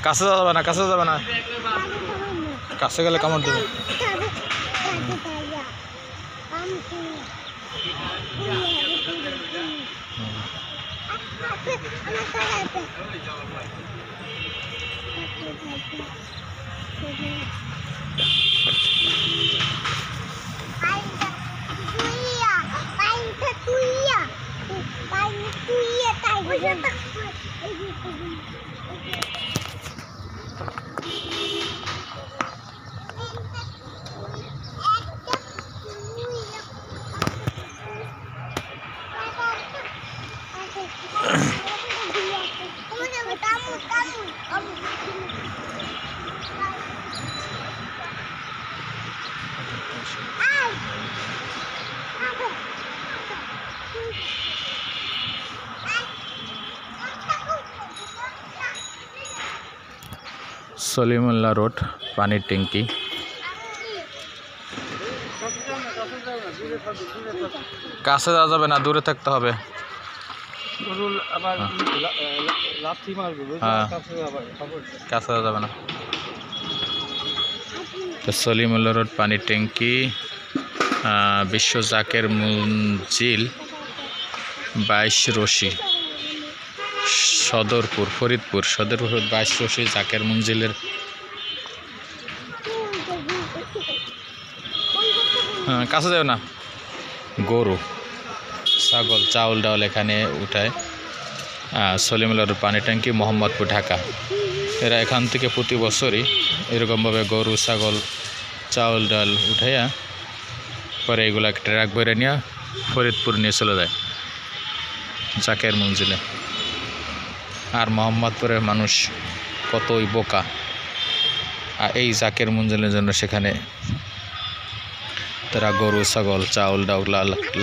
কাছে যাবে না, কাছে যাবে না, কাছে গেলে কামড় দেবে। সলিমুল্লাহ রোড পানির ট্যাঙ্কি। কাছে যাওয়া যাবে না, দূরে থাকতে হবে। কাছে যাওয়া যাবে না। তো সলিমুল্লাহ রোড পানির ট্যাঙ্কি, বিশ্ব জাকের মঞ্জিল 22 রশি, সদরপুর, ফরিদপুর। সদরপুর 22 রশি জাকের মঞ্জিলের কাছে যাও না। গরু, ছাগল, চাউল ডাউল এখানে উঠায়। সলিমুল্লাহ রোড পানি ট্যাঙ্কি, মোহাম্মদপুর, ঢাকা। এরা এখান থেকে প্রতি বছরই এরকমভাবে গরু, ছাগল, চাউল ডাল উঠাইয়া পরে এগুলা ট্রাক ভরে নিয়ে ফরিদপুর নিয়ে চলে যায় জাকের মঞ্জিলে। আর মোহাম্মদপুরের মানুষ কতই বোকা, আর এই জাকের মঞ্জিলের জন্য সেখানে তারা গরু, ছাগল, চাউল ডাউল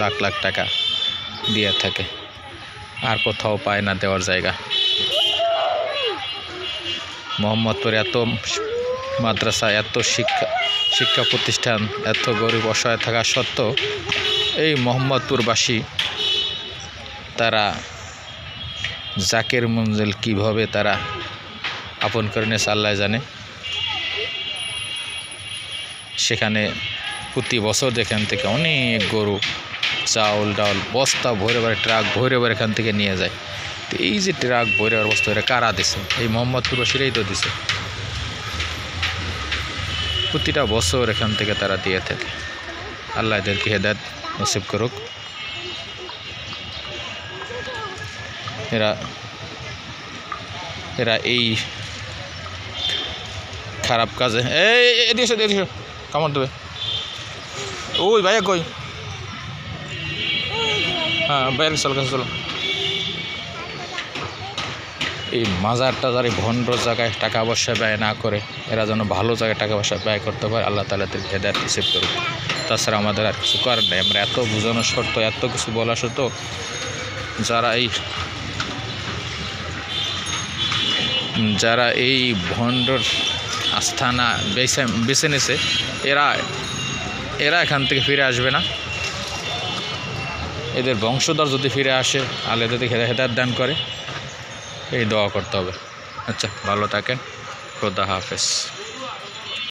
লাখ লাখ টাকা দিয়ে থাকে, আর কোথাও পায় না দেওয়ার জায়গা। মোহাম্মদপুরে এত মাদ্রাসা, এত শিক্ষা প্রতিষ্ঠান, এত গরিব অসহায় থাকা সত্ত্বেও এই মোহাম্মদপুরবাসী তারা জাকের মঞ্জিল কিভাবে তারা আপন করে নিয়েছে আল্লাহ জানে। সেখানে প্রতি বছর এখান থেকে অনেক গরু, চাউল ডাউল বস্তা ভরে ভরে, ট্রাক ভরে ভরে এখান থেকে নিয়ে যায়। তো এই যে ট্রাক ভরে অবস্থা, এটা কারা দিছে? এই মোহাম্মদপুরবাসীরাই তো দিছে। প্রতিটা বছর এখান থেকে তারা দিয়ে থাকে। আল্লাহ এদেরকে হেদায়েত নসিব করুক। এরা এই খারাপ কাজে এদিকে কামড় দেবে। ওই ভাইয়া কই? হ্যাঁ বাইরে চল, কাছে চলো। এই মাজার টাজার এই ভণ্ড জায়গায় টাকা পয়সা ব্যয় না করে এরা যেন ভালো জায়গায় টাকা পয়সা ব্যয় করতে পারে। আল্লাহ তাআলা তাদেরকে হেদায়েত নসিব করুক। তাছাড়া আমাদের আর কিছু করার নেই। আমরা এত বোঝানো সত্ত্বেও, এত কিছু বলা সত্ত্বেও যারা এই ভণ্ডর আস্থানা বেছে নিয়েছে, এরা এখান থেকে ফিরে আসবে না। এদের বংশধর যদি ফিরে আসে, আল্লাহ এদেরকে হেদায়েত দান করে, এই দোয়া করতে হবে। আচ্ছা, ভালো থাকেন। খোদা হাফেজ।